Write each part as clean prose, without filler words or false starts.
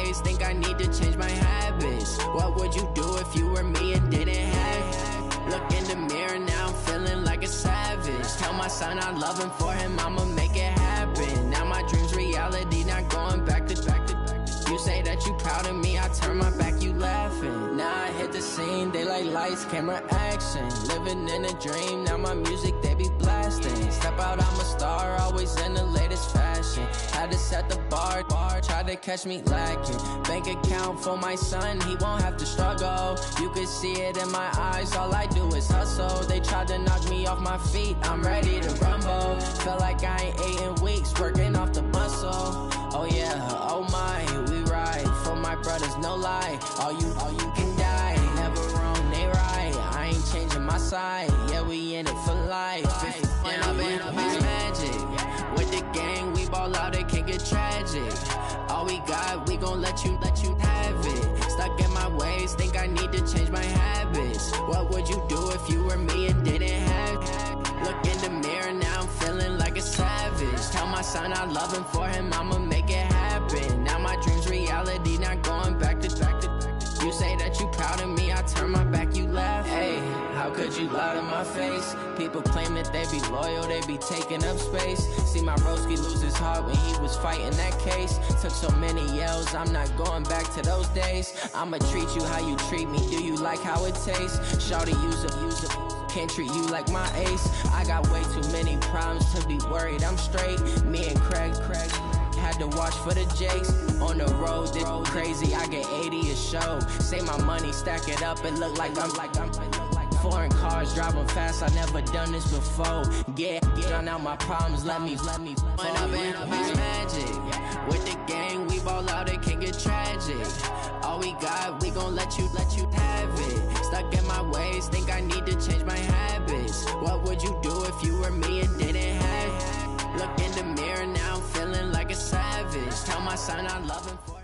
ways, think I need to change my habits. What would you do if you were me and didn't have? Look in the mirror, now I'm feeling like a savage. Tell my son I love him, for him I'ma make it happen. Now my dream's reality, not going back to. You say that you proud of me, I turn my back, you laughing. Now I hit the scene, they like lights, camera, action. Living in a dream, now my music, they be blasting. Step out, I'm a star, always in the latest fashion. Had to set the bar, try to catch me lacking. Bank account for my son, he won't have to struggle. You can see it in my eyes, all I do is hustle. They tried to knock me off my feet, I'm ready to rumble. Feel like I ain't ate in weeks, working off the muscle. Oh yeah, oh my, we ride for my brothers, no lie. All you can die, never wrong, they right. I ain't changing my side, yeah, we in it for life. And I've been magic. With the gang, we ball out, it can get tragic. All we got, we gon' let you have it. Stuck in my ways, think I need to change my habits. What would you do if you were me and didn't have? Look in the mirror, now I'm feeling like a savage. Tell my son I love him, for him I'ma make it happen. Now my dream's reality, not going back to. You say that you proud of me, I turn my back, you laugh. Hey, how could you lie to my face? People claim that they be loyal, they be taking up space. See my broski lose his heart when he was fighting that case. Took so many yells, I'm not going back to those days. I'ma treat you how you treat me, do you like how it tastes? Shawty, use it. Can't treat you like my ace. I got way too many problems to be worried, I'm straight. Me and Craig had to watch for the Jakes. On the road, this crazy, I get 80 a show. Say my money, stack it up, and look like I'm foreign cars, driving fast, I never done this before. Get drown out my problems, let me When I've been magic. With the gang, we ball out, it can get tragic. All we got, we gon' let you have it. Stuck in my ways, think I need to change my habits. What would you do if you were me and didn't have? Look in the mirror, now I'm feeling like a savage. Tell my son I love him for.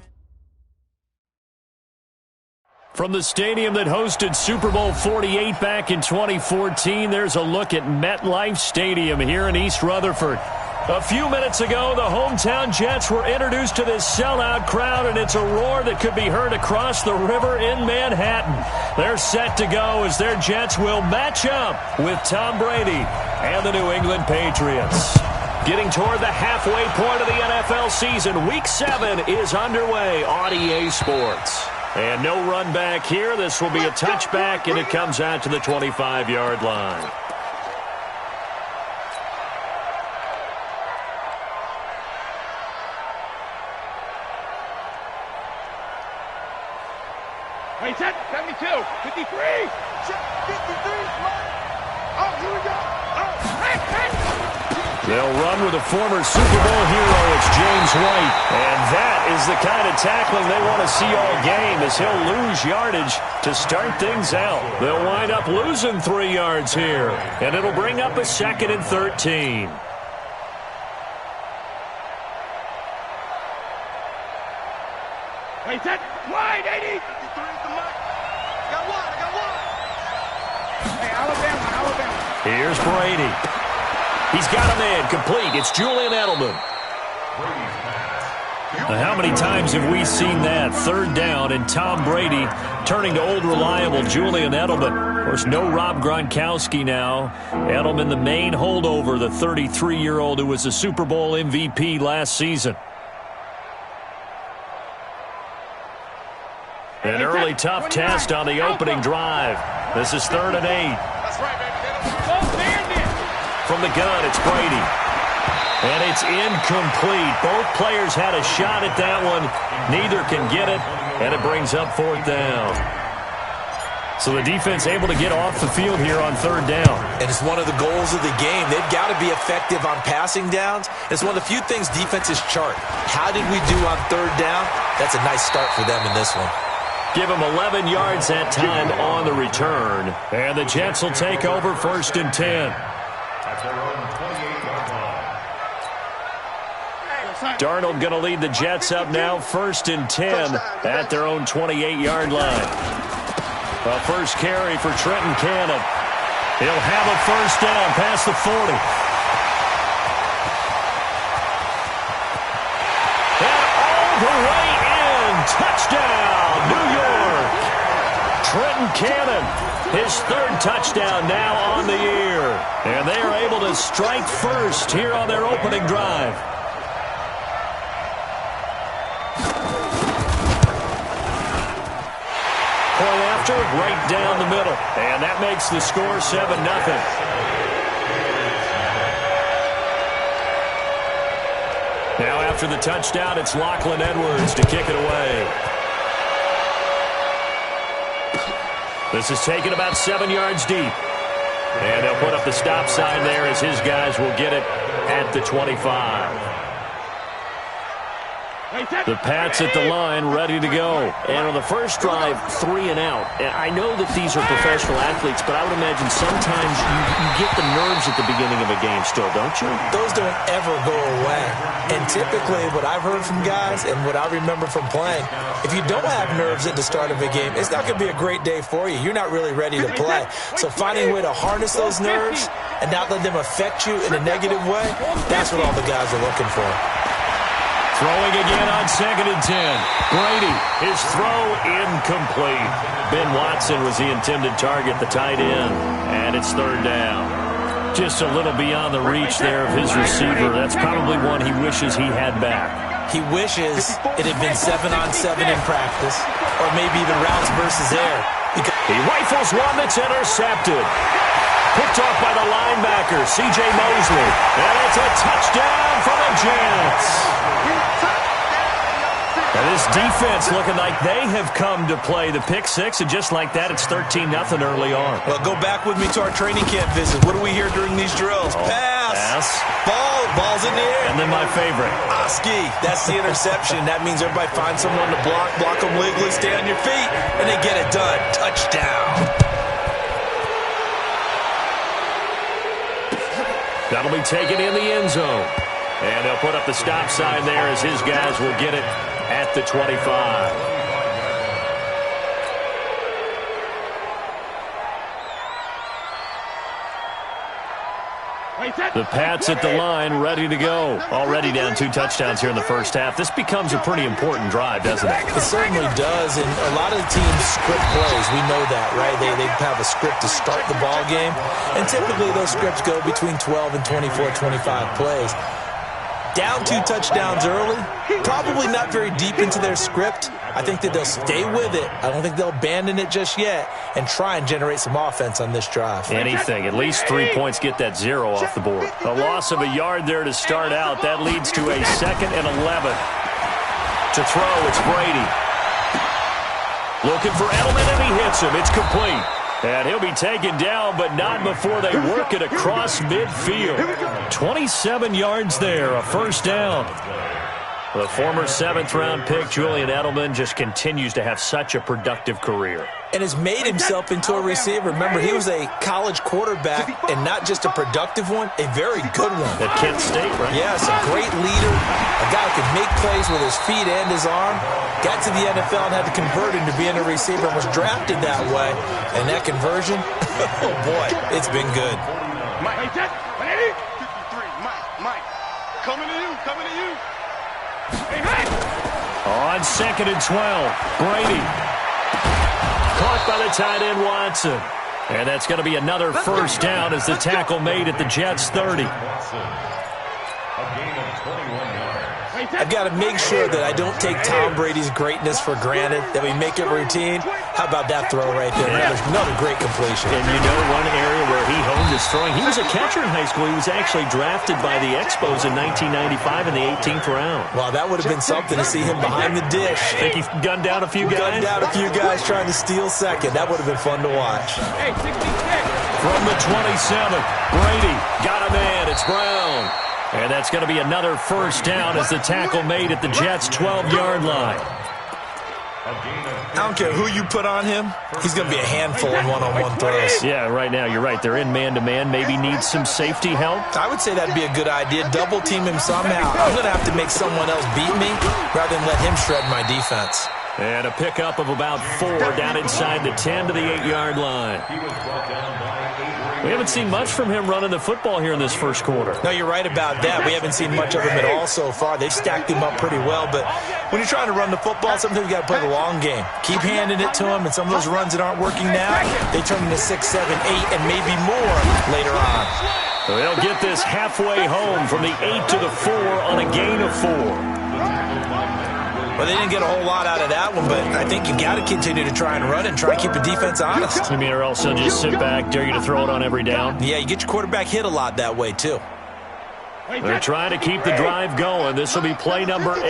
From the stadium that hosted Super Bowl 48 back in 2014, there's a look at MetLife Stadium here in East Rutherford. A few minutes ago, the hometown Jets were introduced to this sellout crowd, and it's a roar that could be heard across the river in Manhattan. They're set to go as their Jets will match up with Tom Brady and the New England Patriots. Getting toward the halfway point of the NFL season, Week 7 is underway on EA Sports. And no run back here. This will be a touchback, and it comes out to the 25-yard line. Hey, set, 72, 53. 53, oh, here we go. Oh, hey. They'll run with a former Super Bowl hero. It's James White. And that is the kind of tackling they want to see all game, as he'll lose yardage to start things out. They'll wind up losing 3 yards here, and it'll bring up a 2nd and 13. Hey, set, wide, 80. 53 at the mark. I got one. Hey, Alabama. Here's Brady. He's got a man complete. It's Julian Edelman. Now, how many times have we seen that? 3rd down and Tom Brady turning to old reliable Julian Edelman. Of course, no Rob Gronkowski now. Edelman, the main holdover, the 33-year-old who was a Super Bowl MVP last season. An early tough test on the opening drive. This is 3rd and 8. That's right, baby. From the gun, it's Brady. And it's incomplete. Both players had a shot at that one. Neither can get it, and it brings up 4th down. So the defense able to get off the field here on 3rd down. And it's one of the goals of the game. They've got to be effective on passing downs. It's one of the few things defenses chart. How did we do on 3rd down? That's a nice start for them in this one. Give them 11 yards that time on the return. And the Jets will take over 1st and 10. Darnold going to lead the Jets up now, 1st and 10 at their own 28-yard line. A first carry for Trenton Cannon. He'll have a 1st down past the 40. And all the way in touchdown, New York. Trenton Cannon, his third touchdown now on the year. And they are able to strike first here on their opening drive. Point after, right down the middle. And that makes the score 7-0. Now after the touchdown, it's Lachlan Edwards to kick it away. This is taken about 7 yards deep. And they'll put up the stop sign there as his guys will get it at the 25. The Pats at the line, ready to go. And on the first drive, 3 and out. And I know that these are professional athletes, but I would imagine sometimes you get the nerves at the beginning of a game still, don't you? Those don't ever go away. And typically, what I've heard from guys and what I remember from playing, if you don't have nerves at the start of a game, it's not going to be a great day for you. You're not really ready to play. So finding a way to harness those nerves and not let them affect you in a negative way, that's what all the guys are looking for. Throwing again on 2nd and 10. Brady, his throw incomplete. Ben Watson was the intended target, the tight end, and it's 3rd down. Just a little beyond the reach there of his receiver. That's probably one he wishes he had back. He wishes it had been 7-on-7 in practice, or maybe even routes versus air. He rifles one that's intercepted. Picked off by the linebacker, C.J. Mosley. And it's a touchdown for the Jets. And this defense looking like they have come to play the pick six, and just like that, it's 13-0 early on. Well, go back with me to our training camp visit. What do we hear during these drills? Pass. Ball's in the air. And then my favorite. Oski, that's the interception. That means everybody finds someone to block them legally, stay on your feet, and they get it done. Touchdown. That'll be taken in the end zone. And they'll put up the stop sign there as his guys will get it at the 25. The Pats at the line, ready to go. Already down 2 touchdowns here in the first half. This becomes a pretty important drive, doesn't it? It certainly does, and a lot of the teams script plays. We know that, right? They have a script to start the ball game, and typically those scripts go between 12 and 24, 25 plays. Down 2 touchdowns early, probably not very deep into their script. I think that they'll stay with it. I don't think they'll abandon it just yet and try and generate some offense on this drive. Anything. At least 3 points get that 0 off the board. A loss of a yard there to start out. That leads to a 2nd and 11. To throw, it's Brady. Looking for Edelman, and he hits him. It's complete. And he'll be taken down, but not before they work it across midfield. 27 yards there, a first down. The former 7th-round pick, Julian Edelman, just continues to have such a productive career. And has made himself into a receiver. Remember, he was a college quarterback, and not just a productive one, a very good one. At Kent State, right? Yes, a great leader, a guy who could make plays with his feet and his arm. Got to the NFL and had to convert into being a receiver and was drafted that way. And that conversion, oh boy, it's been good. Mike, 1, 2, 3, Mike, coming to you. On 2nd and 12, Brady. Caught by the tight end, Watson. And that's going to be another first down as the tackle made at the Jets' 30. I've got to make sure that I don't take Tom Brady's greatness for granted, that we make it routine. How about that throw right there? Another great completion. And you know one area where he honed his throwing, he was a catcher in high school. He was actually drafted by the Expos in 1995 in the 18th round. Wow, that would have been something to see him behind the dish. Think he gunned down a few guys? Gunned down a few guys trying to steal second. That would have been fun to watch. From the 27th, Brady got a man. It's Brown. And that's going to be another first down as the tackle made at the Jets' 12-yard line. I don't care who you put on him. He's going to be a handful in one-on-one throws. Yeah, right now, you're right. They're in man-to-man. Maybe needs some safety help. I would say that'd be a good idea. Double-team him somehow. I'm going to have to make someone else beat me rather than let him shred my defense. And a pickup of about 4 down inside the 10 to the 8-yard line. We haven't seen much from him running the football here in this first quarter. No, you're right about that. We haven't seen much of him at all so far. They've stacked him up pretty well, but when you're trying to run the football, sometimes you got to play the long game. Keep handing it to him, and some of those runs that aren't working now, they turn into 6, 7, 8, and maybe more later on. They'll get this halfway home from the 8 to the 4 on a gain of 4. Well, they didn't get a whole lot out of that one, but I think you got to continue to try and run and try and keep the defense honest. You mean, or else they'll just sit back, dare you to throw it on every down? Yeah, you get your quarterback hit a lot that way, too. They're trying to keep the drive going. This will be play number 8.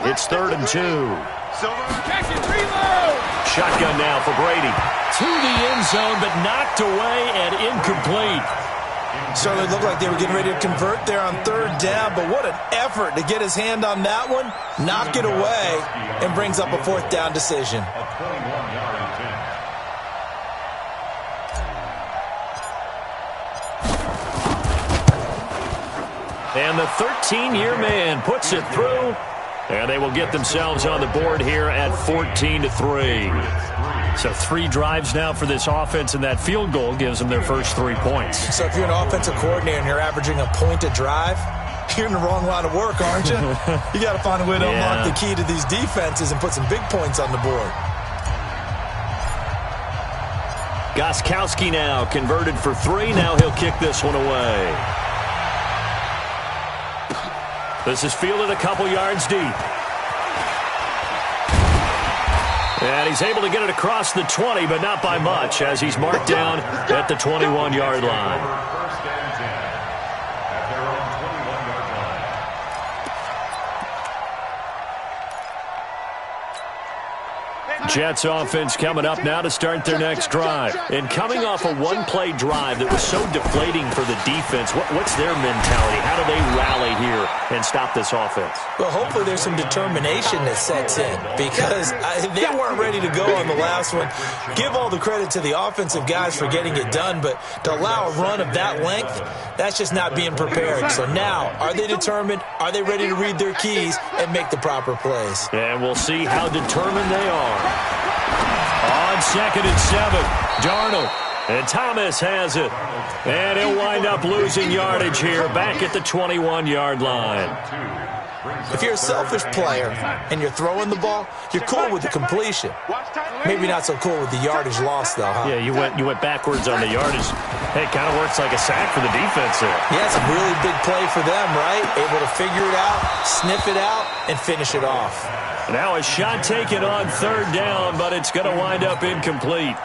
It's 3rd and 2. Shotgun now for Brady. To the end zone, but knocked away and incomplete. Certainly looked like they were getting ready to convert there on 3rd down, but what an effort to get his hand on that one, knock it away, and brings up a 4th down decision. And the 13-year man puts it through, and they will get themselves on the board here at 14-3. So 3 drives now for this offense, and that field goal gives them their first 3 points. So if you're an offensive coordinator and you're averaging a point a drive, you're in the wrong line of work, aren't you? You got to find a way to unlock the key to these defenses and put some big points on the board. Gostkowski now converted for 3. Now he'll kick this one away. This is fielded a couple yards deep. And he's able to get it across the 20, but not by much, as he's marked down at the 21-yard line. Jets offense coming up now to start their next drive. And coming off a one-play drive that was so deflating for the defense, what's their mentality? How do they rally here and stop this offense? Well, hopefully there's some determination that sets in, because they weren't ready to go on the last one. Give all the credit to the offensive guys for getting it done, but to allow a run of that length, that's just not being prepared. So now, are they determined? Are they ready to read their keys and make the proper plays? And we'll see how determined they are. On 2nd and 7, Darnold, and Thomas has it. And he'll wind up losing yardage here back at the 21-yard line. If you're a selfish player and you're throwing the ball, you're cool with the completion. Maybe not so cool with the yardage loss, though, huh? Yeah, you went backwards on the yardage. Hey, it kind of works like a sack for the defense there. Yeah, it's a really big play for them, right? Able to figure it out, sniff it out, and finish it off. Now a shot taken on 3rd down, but it's going to wind up incomplete.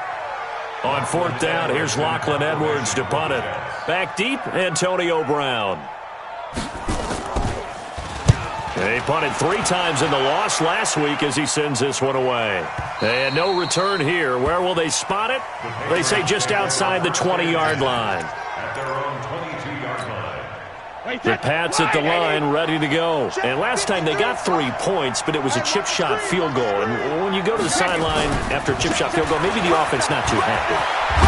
On 4th down, here's Lachlan Edwards to punt it. Back deep, Antonio Brown. They punted 3 times in the loss last week as he sends this one away. And no return here. Where will they spot it? They say just outside the 20-yard line. The Pats at the line, ready to go. And last time they got 3 points, but it was a chip shot field goal. And when you go to the sideline after a chip shot field goal, maybe the offense not too happy.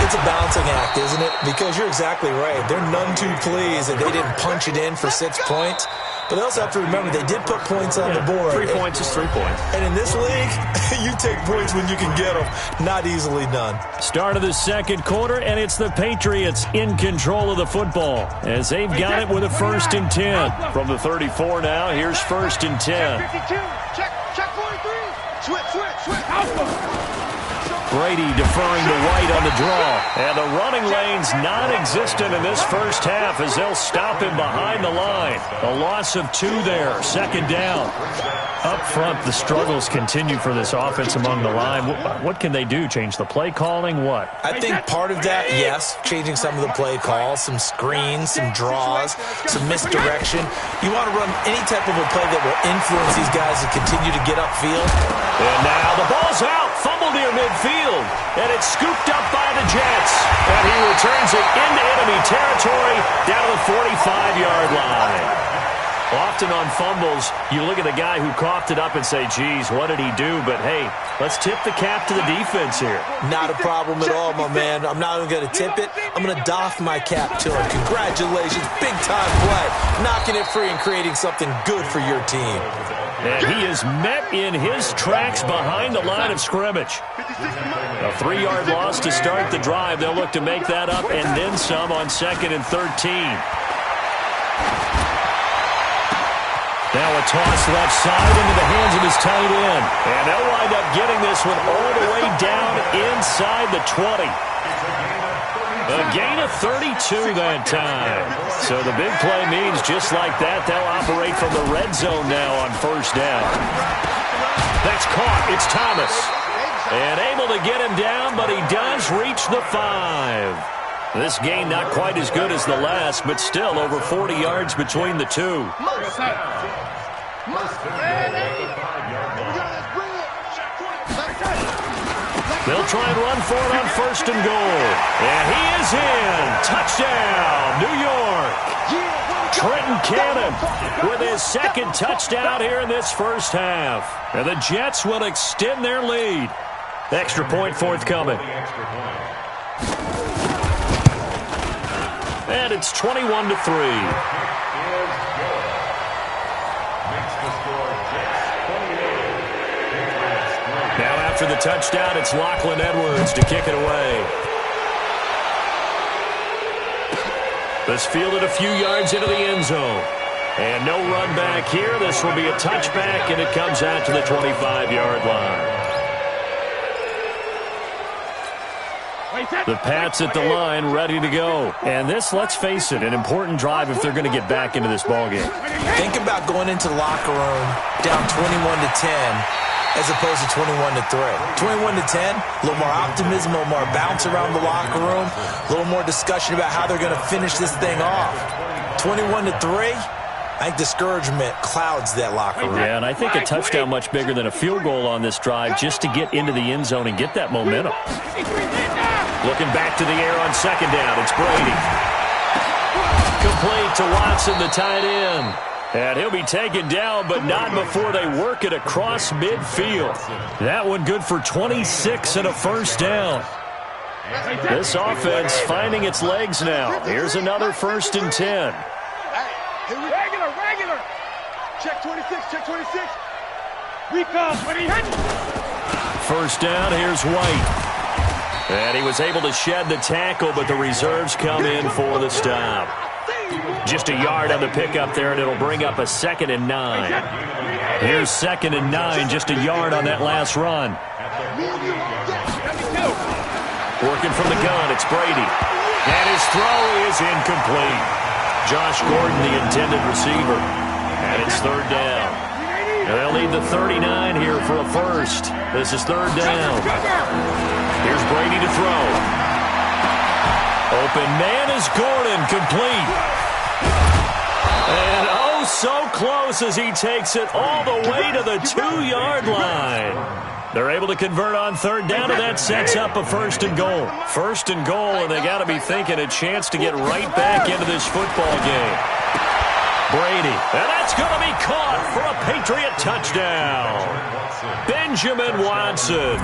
It's a balancing act, isn't it? Because you're exactly right. They're none too pleased that they didn't punch it in for 6 points. But they also have to remember they did put points on the board. 3 points is 3 points. And in this league, you take points when you can get them. Not easily done. Start of the 2nd quarter, and it's the Patriots in control of the football as they've got it with a 1st and 10. From the 34 now, here's 1st and 10. Check 43. Switch. Brady deferring to White on the draw. And the running lane's non-existent in this first half as they'll stop him behind the line. A loss of 2 there. 2nd down. Up front, the struggles continue for this offense among the line. What can they do? Change the play calling? What? I think part of that, yes, changing some of the play calls, some screens, some draws, some misdirection. You want to run any type of a play that will influence these guys to continue to get upfield. And now the ball's out. Fumble near midfield. And it's scooped up by the Jets. And he returns it into enemy territory down to the 45-yard line. Often on fumbles, you look at the guy who coughed it up and say, geez, what did he do? But, hey, let's tip the cap to the defense here. Not a problem at all, my man. I'm not even going to tip it. I'm going to doff my cap to him. Congratulations. Big-time play. Knocking it free and creating something good for your team. And he is met in his tracks behind the line of scrimmage. A 3-yard loss to start the drive. They'll look to make that up and then some on 2nd and 13. Now a toss left side into the hands of his tight end. And they'll wind up getting this one all the way down inside the 20. A gain of 32 that time. So the big play means just like that, they'll operate from the red zone now on 1st down. That's caught. It's Thomas. And able to get him down, but he does reach the 5. This gain not quite as good as the last, but still over 40 yards between the two. They'll try and run for it on 1st and goal. And he is in. Touchdown, New York. Trenton Cannon with his 2nd touchdown here in this first half. And the Jets will extend their lead. Extra point forthcoming. And it's 21-3. Now after the touchdown, it's Lachlan Edwards to kick it away. This fielded a few yards into the end zone. And no run back here. This will be a touchback, and it comes out to the 25-yard line. The Pats at the line, ready to go. And this, let's face it, an important drive if they're going to get back into this ballgame. Think about going into the locker room down 21-10 as opposed to 21-3. 21-10, a little more optimism, a little more bounce around the locker room, a little more discussion about how they're going to finish this thing off. 21-3, I think discouragement clouds that locker room. Yeah, and I think a touchdown much bigger than a field goal on this drive just to get into the end zone and get that momentum. Looking back to the air on 2nd down, it's Brady. Complete to Watson, the tight end. And he'll be taken down, but not before they work it across midfield. That one good for 26 and a 1st down. This offense finding its legs now. Here's another 1st and 10. Regular. Check 26. Recall. 1st down, here's White. And he was able to shed the tackle, but the reserves come in for the stop. Just a yard on the pickup there, and it'll bring up a 2nd and 9. Here's 2nd and 9, just a yard on that last run. Working from the gun, it's Brady. And his throw is incomplete. Josh Gordon, the intended receiver. And it's 3rd down. And they'll need the 39 here for a 1st. This is 3rd down. Here's Brady to throw. Open man is Gordon, complete. And oh, so close as he takes it all the way to the 2-yard line. They're able to convert on 3rd down, and that sets up a 1st and goal. 1st and goal, and they got to be thinking a chance to get right back into this football game. Brady, and that's going to be caught for a Patriot touchdown. Benjamin Watson.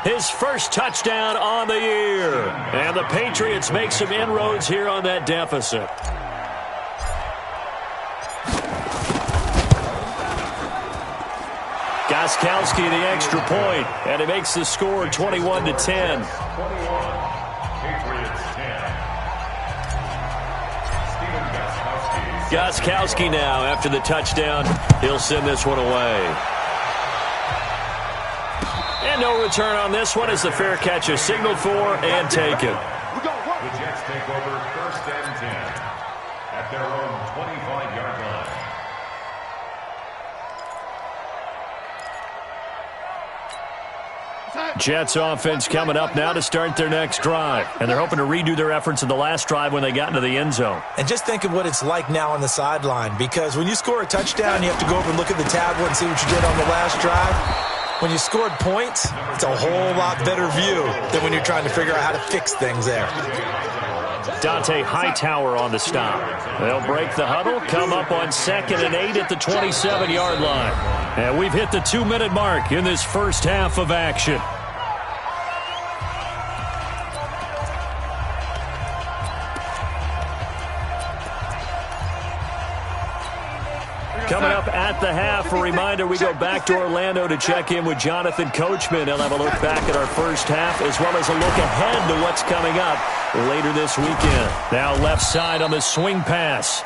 His 1st touchdown on the year. And the Patriots make some inroads here on that deficit. Gostkowski the extra point, and it makes the score 21-10. Gostkowski now, after the touchdown, he'll send this one away. And no return on this one as the fair catch is signaled for and taken. The Jets take over 1st and 10 at their own 25-yard line. Jets offense coming up now to start their next drive. And they're hoping to redo their efforts in the last drive when they got into the end zone. And just think of what it's like now on the sideline, because when you score a touchdown, you have to go over and look at the tablet and see what you did on the last drive. When you scored points, it's a whole lot better view than when you're trying to figure out how to fix things there. Dante Hightower on the stop. They'll break the huddle, come up on 2nd and 8 at the 27-yard line. And we've hit the 2-minute mark in this first half of action. Coming up at the half, half. A reminder, we go back to Orlando to check in with Jonathan Coachman. He'll have a look back at our first half as well as a look ahead to what's coming up later this weekend. Now left side on the swing pass.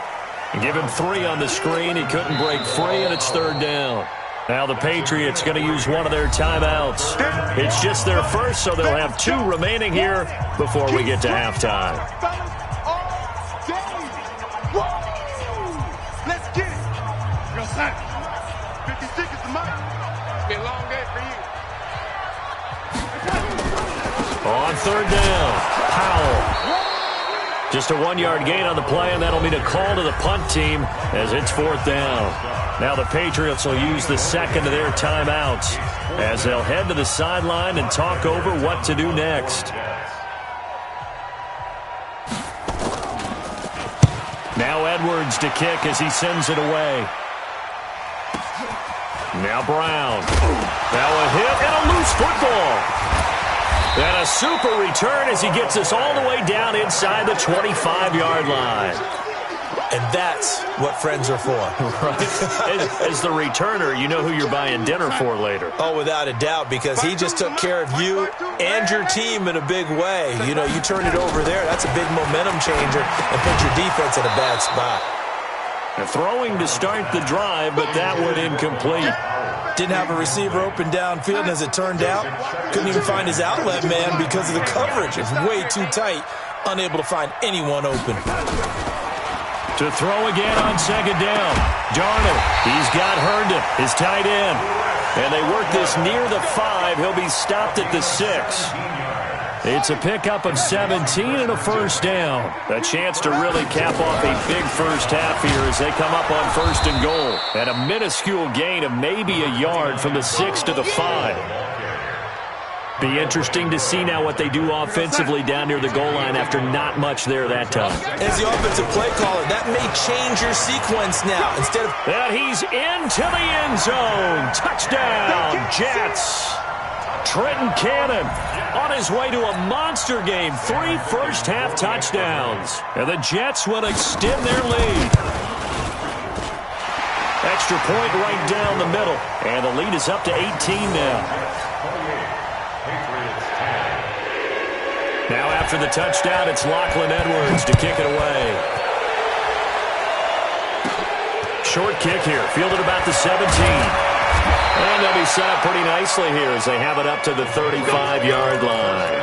Give him 3 on the screen. He couldn't break free, and it's 3rd down. Now the Patriots going to use one of their timeouts. It's just their first, so they'll have 2 remaining here before we get to halftime. Let's get it. Real time. 50 seconds to mine. It's been a long day for you. On 3rd down, Powell. Just a 1-yard gain on the play, and that'll mean a call to the punt team as it's 4th down. Now the Patriots will use the second of their timeouts as they'll head to the sideline and talk over what to do next. Now Edwards to kick as he sends it away. Now Brown. Now a hit and a loose football. And a super return as he gets us all the way down inside the 25-yard line. And that's what friends are for. Right. As the returner, you know who you're buying dinner for later. Oh, without a doubt, because he just took care of you and your team in a big way. You know, you turn it over there, that's a big momentum changer and put your defense in a bad spot. And throwing to start the drive, but that one incomplete. Didn't have a receiver open downfield, and as it turned out, couldn't even find his outlet man because of the coverage. It's way too tight, unable to find anyone open. To throw again on 2nd down. Darnold, he's got Herndon, his tight end. And they work this near the 5. He'll be stopped at the 6. It's a pickup of 17 and a 1st down. A chance to really cap off a big first half here as they come up on 1st and goal. And a minuscule gain of maybe a yard from the 6 to the 5. Be interesting to see now what they do offensively down near the goal line after not much there that time. As the offensive play caller, that may change your sequence now. Instead of... And he's into the end zone. Touchdown, Jets. Trenton Cannon on his way to a monster game. 3 first-half touchdowns. And the Jets will extend their lead. Extra point right down the middle. And the lead is up to 18 now. Now after the touchdown, it's Lachlan Edwards to kick it away. Short kick here, fielded about the 17. And they'll be set up pretty nicely here as they have it up to the 35-yard line.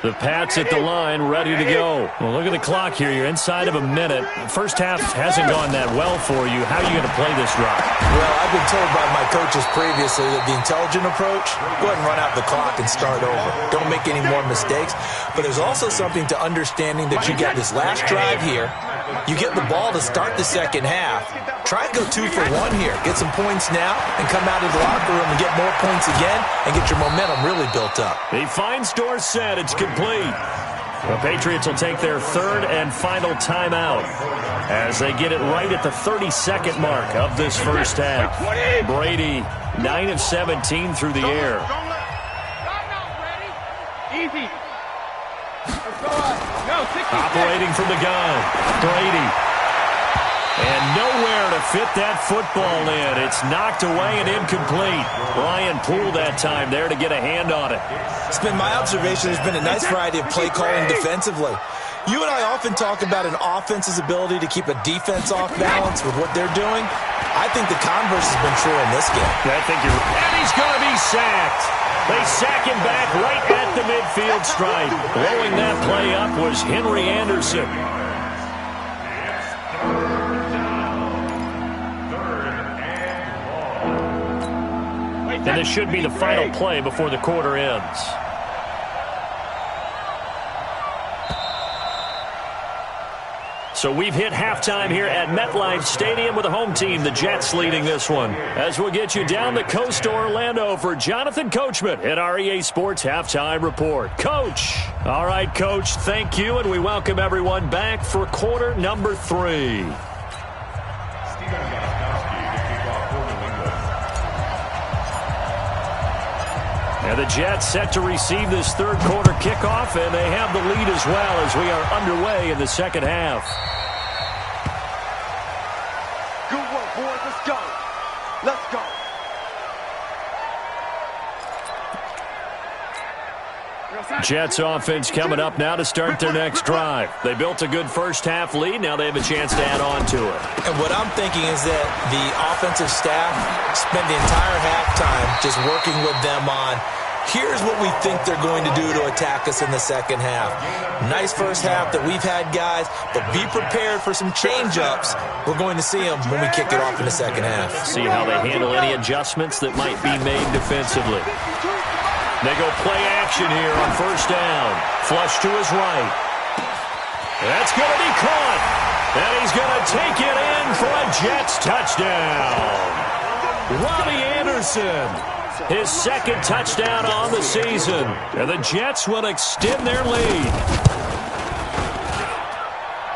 The Pats at the line, ready to go. Well, look at the clock here. You're inside of a minute. First half hasn't gone that well for you. How are you going to play this drive? Well, I've been told by my coaches previously that the intelligent approach, go ahead and run out the clock and start over. Don't make any more mistakes. But there's also something to understanding that you get this last drive here. You get the ball to start the second half. Try and go 2 for 1 here. Get some points now and come out of the locker room and get more points again and get your momentum really built up. He finds Dorsett. It's complete. The Patriots will take their 3rd and final timeout as they get it right at the 32nd mark of this first half. Brady, 9 of 17 through the air. Easy. Operating from the gun, Brady. And nowhere to fit that football in. It's knocked away and incomplete. Brian Poole that time there to get a hand on it. It's been my observation there's been a nice variety of play calling defensively. You and I often talk about an offense's ability to keep a defense off balance with what they're doing. I think the converse has been true in this game. I think you're right. And he's going to be sacked. They sack him back right at the midfield stripe. Blowing that play up was Henry Anderson. And this should be the final play before the quarter ends. So we've hit halftime here at MetLife Stadium with the home team, the Jets, leading this one. As we'll get you down the coast to Orlando for Jonathan Coachman at our EA Sports Halftime Report. Coach. All right, Coach, thank you, and we welcome everyone back for quarter number 3. And the Jets set to receive this third quarter kickoff, and they have the lead as well as we are underway in the second half. Good work, boys. Let's go. Let's go. Jets offense coming up now to start their next drive. They built a good first-half lead. Now they have a chance to add on to it. And what I'm thinking is that the offensive staff spent the entire halftime just working with them on, here's what we think they're going to do to attack us in the second half. Nice first half that we've had, guys, but be prepared for some change-ups. We're going to see them when we kick it off in the second half. See how they handle any adjustments that might be made defensively. They go play action here on first down. Flush to his right. That's going to be caught. And he's going to take it in for a Jets touchdown. Robbie Anderson, his second touchdown on the season. And the Jets will extend their lead.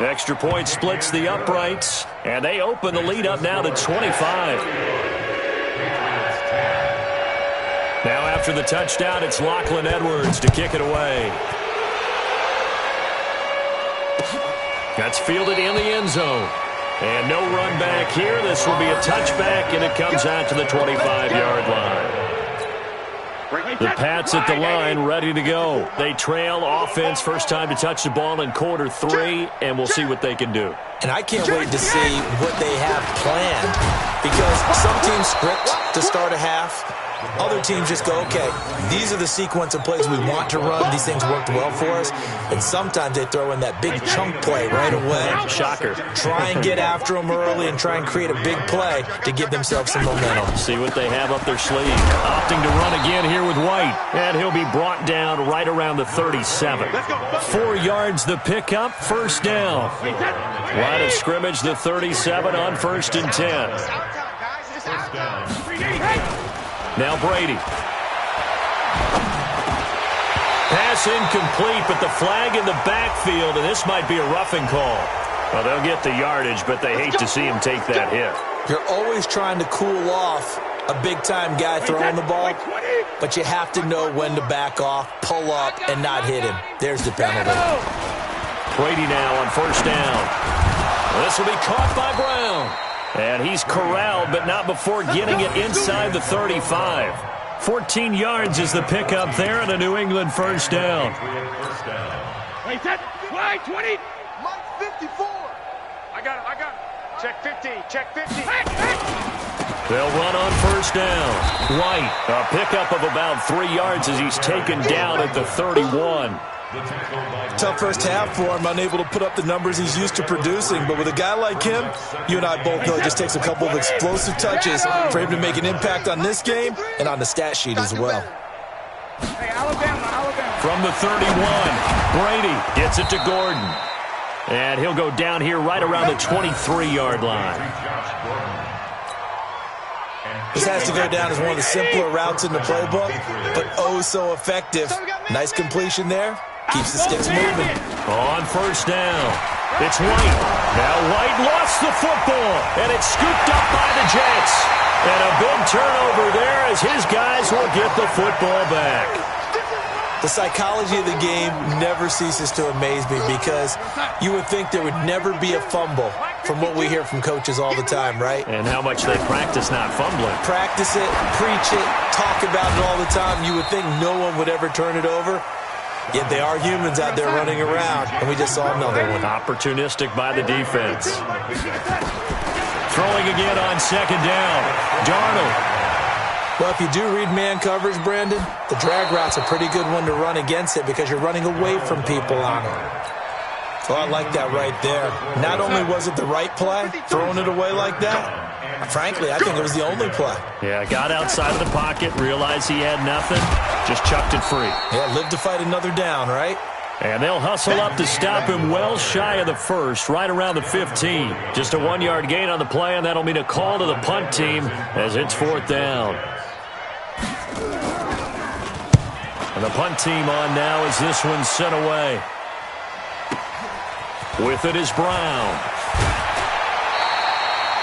Extra point splits the uprights. And they open the lead up now to 25. Now after the touchdown, it's Lachlan Edwards to kick it away. That's fielded in the end zone. And no run back here. This will be a touchback, and it comes out to the 25-yard line. The Pats at the line, ready to go. They trail offense, first time to touch the ball in quarter 3, and we'll see what they can do. And I can't wait to see what they have planned, because some teams script to start a half. Other teams just go, okay, these are the sequence of plays we want to run. These things worked well for us. And sometimes they throw in that big chunk play right away. Shocker. Try and get after them early and try and create a big play to give themselves some momentum. See what they have up their sleeve. Opting to run again here with White. And he'll be brought down right around the 37. 4 yards the pickup, first down. Line of scrimmage, the 37 on 1st and 10. Now Brady. Pass incomplete, but the flag in the backfield, and this might be a roughing call. Well, they'll get the yardage, but they hate to see him take that hit. You're always trying to cool off a big-time guy throwing the ball, but you have to know when to back off, pull up, and not hit him. There's the penalty. Brady now on first down. This will be caught by Brown. And he's corralled, but not before getting it inside the 35. 14 yards is the pickup there, and a New England first down. Wait, that wide 20. Mike 54. I got it. Check 50. Check 50. They'll run on first down. White, a pickup of about 3 yards as he's taken down at the 31. Tough first half for him, unable to put up the numbers he's used to producing. But with a guy like him, you and I both know it just takes a couple of explosive touches for him to make an impact on this game and on the stat sheet as well. Hey, Alabama. From the 31, Brady gets it to Gordon. And he'll go down here right around the 23-yard line. This has to go down as one of the simpler routes in the playbook, but oh so effective. Nice completion there. Keeps the sticks moving. On first down, it's White. Now White lost the football, and it's scooped up by the Jets. And a big turnover there as his guys will get the football back. The psychology of the game never ceases to amaze me, because you would think there would never be a fumble from what we hear from coaches all the time, right? And how much they practice not fumbling. Practice it, preach it, talk about it all the time. You would think no one would ever turn it over. Yet they are humans out there running around, and we just saw another one. Opportunistic by the defense. Throwing again on second down. Darnold. Well, if you do read man coverage, Brandon, the drag route's a pretty good one to run against it because you're running away from people on it. So I like that right there. Not only was it the right play, throwing it away like that, frankly, I think it was the only play. Yeah, got outside of the pocket, realized he had nothing, just chucked it free. Yeah, live to fight another down, right? And they'll hustle up to stop him well shy of the first, right around the 15. Just a 1-yard gain on the play, and that'll mean a call to the punt team as it's fourth down. And the punt team on now as this one's sent away. With it is Brown.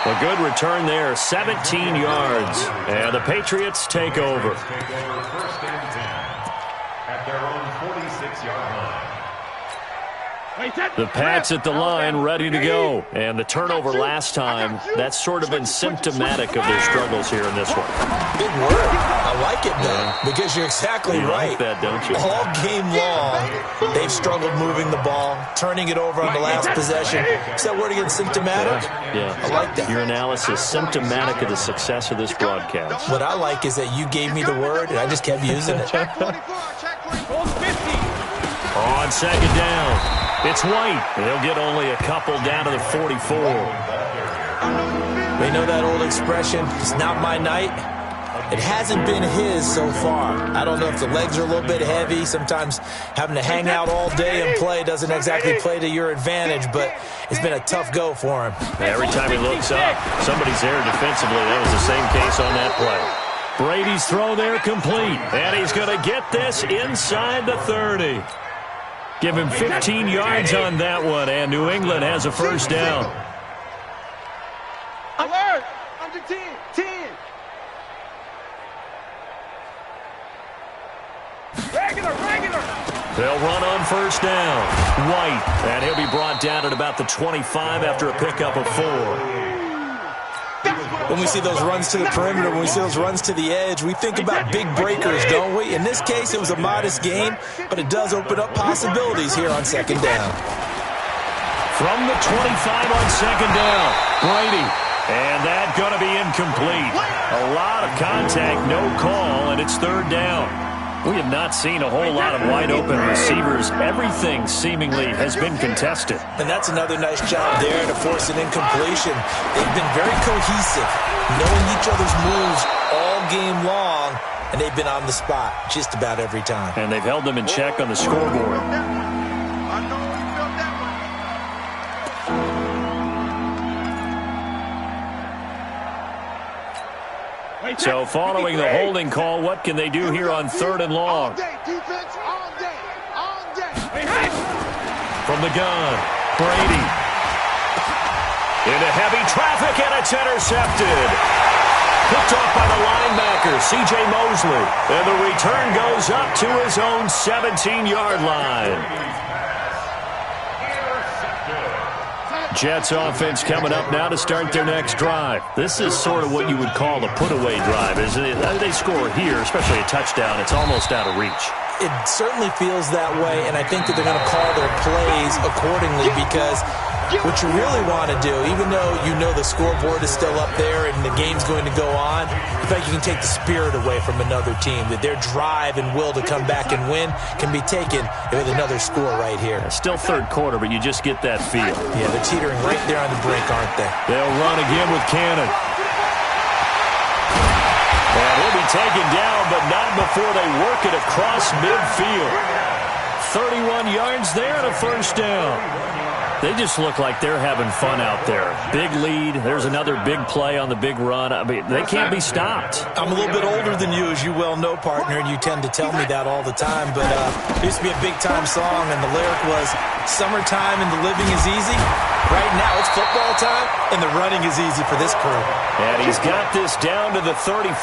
A good return there, 17 yards. And the Patriots take over. First and 10 at their own 46-yard line. The Pats at the line, ready to go. And the turnover last time, that's sort of been symptomatic of their struggles here in this one. Big word. I like it, though, because you're exactly right. You like that, don't you? All game long, they've struggled moving the ball, turning it over on the last possession. Is that word again, symptomatic? Yeah. I like that. Your analysis, symptomatic of the success of this broadcast. What I like is that you gave me the word, and I just kept using it. On second down. It's White. They'll get only a couple down to the 44. We know that old expression, it's not my night. It hasn't been his so far. I don't know if the legs are a little bit heavy. Sometimes having to hang out all day and play doesn't exactly play to your advantage, but it's been a tough go for him. Every time he looks up, somebody's there defensively. That was the same case on that play. Brady's throw there complete, and he's going to get this inside the 30. Give him 15 yards on that one, and New England has a first down. Alert! Under 10. 10. Regular. They'll run on first down. White, and he'll be brought down at about the 25 after a pickup of 4. When we see those runs to the perimeter, when we see those runs to the edge, we think about big breakers, don't we? In this case, it was a modest gain, but it does open up possibilities here on second down. From the 25 on second down, Brady. And that's going to be incomplete. A lot of contact, no call, and it's third down. We have not seen a whole lot of wide-open receivers. Everything seemingly has been contested. And that's another nice job there to force an incompletion. They've been very cohesive, knowing each other's moves all game long, and they've been on the spot just about every time. And they've held them in check on the scoreboard. So following the holding call, what can they do here on third and long? From the gun, Brady. Into heavy traffic, and it's intercepted. Picked off by the linebacker, C.J. Mosley. And the return goes up to his own 17-yard line. Jets offense coming up now to start their next drive. This is sort of what you would call a put-away drive, isn't it? They score here, especially a touchdown. It's almost out of reach. It certainly feels that way, and I think that they're going to call their plays accordingly because what you really want to do, even though you know the scoreboard is still up there and the game's going to go on, in fact, you can take the spirit away from another team, that their drive and will to come back and win can be taken with another score right here. Still third quarter, but you just get that feel. Yeah, they're teetering right there on the brink, aren't they? They'll run again with Cannon. And he'll be taken down, but not before they work it across midfield. 31 yards there and a first down. They just look like they're having fun out there. Big lead. There's another big play on the big run. I mean, they can't be stopped. I'm a little bit older than you, as you well know, partner, and you tend to tell me that all the time. But it used to be a big-time song, and the lyric was, summertime and the living is easy. Right now, it's football time, and the running is easy for this crew. And he's got this down to the 35.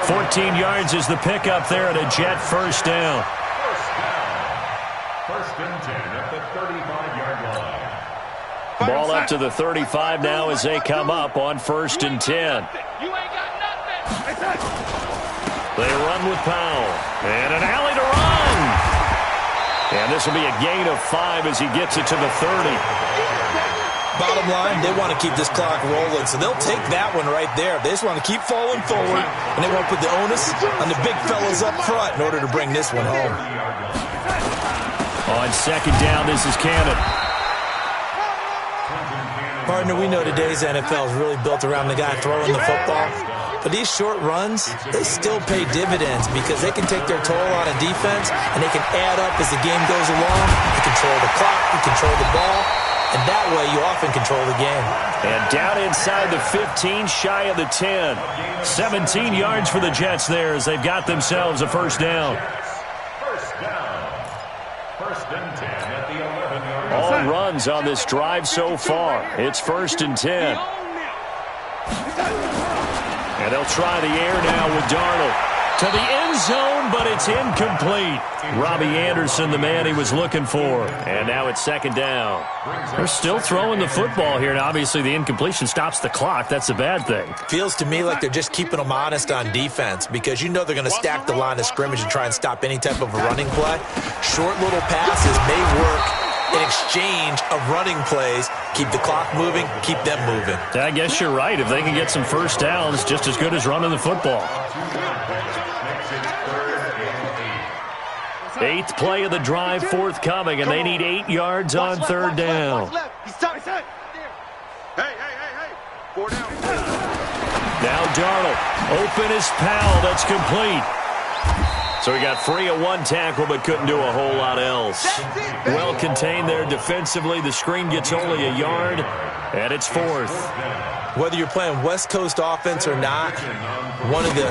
14 yards is the pickup there at a Jet first down. First and 10 at the 35-yard line. Ball up to the 35 now as they come up on first and 10. You ain't got nothing. They run with Powell. And an alley to run. And this will be a gain of 5 as he gets it to the 30. Bottom line, they want to keep this clock rolling, so they'll take that one right there. They just want to keep falling forward, and they want to put the onus on the big fellas up front in order to bring this one home. On second down, this is Cannon. Partner, we know today's NFL is really built around the guy throwing the football. But these short runs, they still pay dividends because they can take their toll on a defense, and they can add up as the game goes along. You control the clock, you control the ball, and that way you often control the game. And down inside the 15, shy of the 10. 17 yards for the Jets there as they've got themselves a first down. At the 11-yard line. All runs on this drive so far. It's first and 10. And they'll try the air now with Darnold. To the end zone, but it's incomplete. Robbie Anderson, the man he was looking for. And now it's second down. They're still throwing the football here. And obviously, the incompletion stops the clock. That's a bad thing. Feels to me like they're just keeping them honest on defense because you know they're going to stack the line of scrimmage and try and stop any type of a running play. Short little passes may work in exchange of running plays. Keep the clock moving, keep them moving. I guess you're right. If they can get some first downs, just as good as running the football. 8th play of the drive forthcoming, and they need 8 yards on third down. Hey. 4 down. Now Darnold. Open is Powell. That's complete. So he got free of one tackle but couldn't do a whole lot else. Well contained there defensively. The screen gets only a yard, and it's 4th. Whether you're playing West Coast offense or not, one of the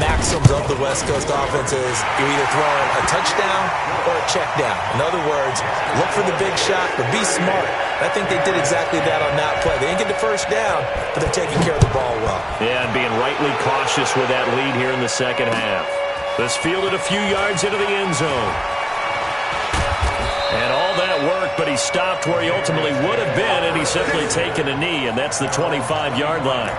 maxims of the West Coast offense is you're either throwing a touchdown or a check down. In other words, look for the big shot, but be smart. I think they did exactly that on that play. They didn't get the first down, but they're taking care of the ball well. Yeah, and being rightly cautious with that lead here in the second half. This fielded a few yards into the end zone. And all that worked, but he stopped where he ultimately would have been, and he's simply taken a knee, and that's the 25-yard line.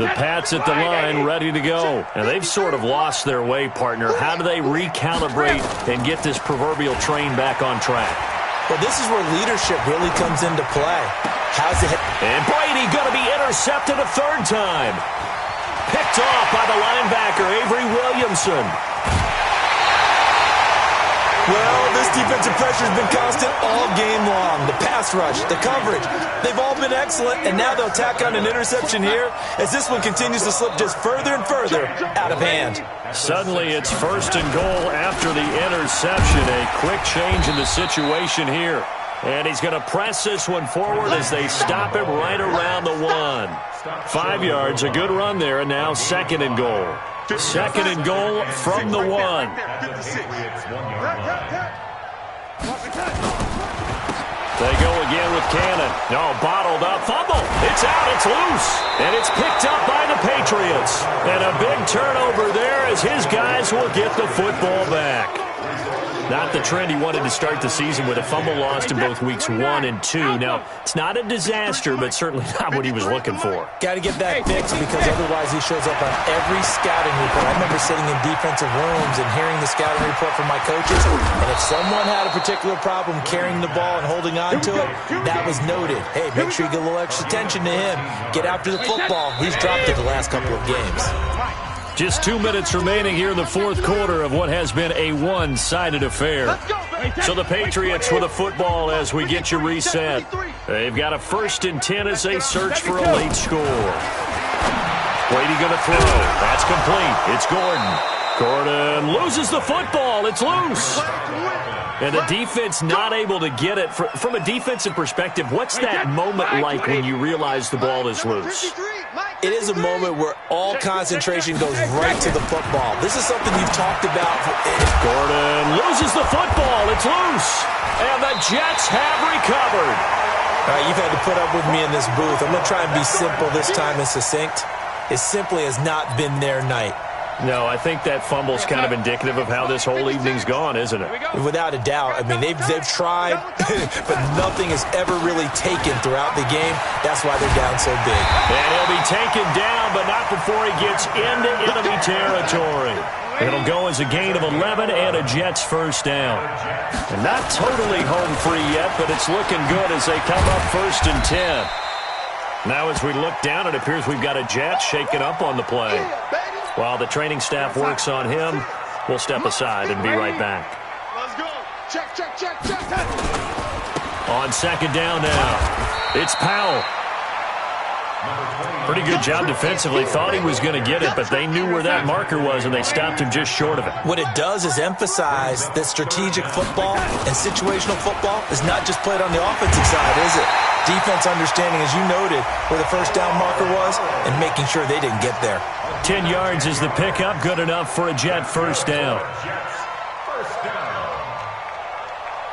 The Pats at the line, ready to go. And they've sort of lost their way, partner. How do they recalibrate and get this proverbial train back on track? Well, this is where leadership really comes into play. How's it? And Brady going to be intercepted a third time. Picked off by the linebacker, Avery Williamson. Well, this defensive pressure has been constant all game long. The pass rush, the coverage, they've all been excellent, and now they'll tack on an interception here as this one continues to slip just further and further out of hand. Suddenly it's 1st and goal after the interception. A quick change in the situation here. And he's going to press this one forward as they stop him right around the 1. 5 yards, a good run there, and now 2nd and goal. 2nd and goal from the 1. They go again with Cannon. No, bottled up. Fumble. It's out. It's loose. And it's picked up by the Patriots. And a big turnover there as his guys will get the football back. Not the trend he wanted to start the season with a fumble lost in both weeks 1 and 2. Now, it's not a disaster, but certainly not what he was looking for. Got to get that fixed because otherwise he shows up on every scouting report. I remember sitting in defensive rooms and hearing the scouting report from my coaches, and if someone had a particular problem carrying the ball and holding on to it, that was noted. Hey, make sure you get a little extra attention to him. Get after the football. He's dropped it the last couple of games. Just 2 minutes remaining here in the 4th quarter of what has been a one-sided affair. So the Patriots with a football as we get you reset. They've got a 1st and 10 as they search for a late score. Brady going to throw. That's complete. It's Gordon. Gordon loses the football. It's loose. And the defense not able to get it. From a defensive perspective, what's that moment like when you realize the ball is loose? It is a moment where all concentration goes right to the football. This is something you've talked about. Gordon loses the football. It's loose. And the Jets have recovered. All right, you've had to put up with me in this booth. I'm going to try and be simple this time and succinct. It simply has not been their night. No, I think that fumble's kind of indicative of how this whole evening's gone, isn't it? Without a doubt. I mean, they've tried, but nothing has ever really taken throughout the game. That's why they're down so big. And he'll be taken down, but not before he gets into enemy territory. It'll go as a gain of 11 and a Jets first down. And not totally home free yet, but it's looking good as they come up 1st and 10. Now as we look down, it appears we've got a Jet shaken up on the play. While the training staff works on him, we'll step aside and be right back. Let's go. Check. On 2nd down now, it's Powell. Pretty good job defensively. Thought he was going to get it, but they knew where that marker was, and they stopped him just short of it. What it does is emphasize that strategic football and situational football is not just played on the offensive side, is it? Defense understanding, as you noted, where the first down marker was and making sure they didn't get there. 10 yards is the pickup. Good enough for a Jet first down. First down.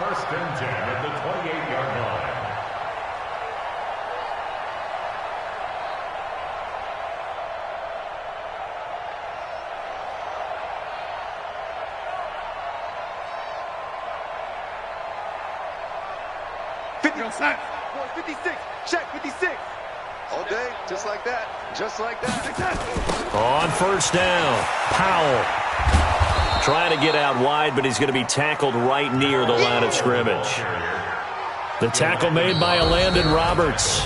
1st and 10 at the 28-yard line. 56. Check 56. All day, just like that. Just like that. On first down, Powell trying to get out wide, but he's going to be tackled right near the line of scrimmage. The tackle made by Landon Roberts.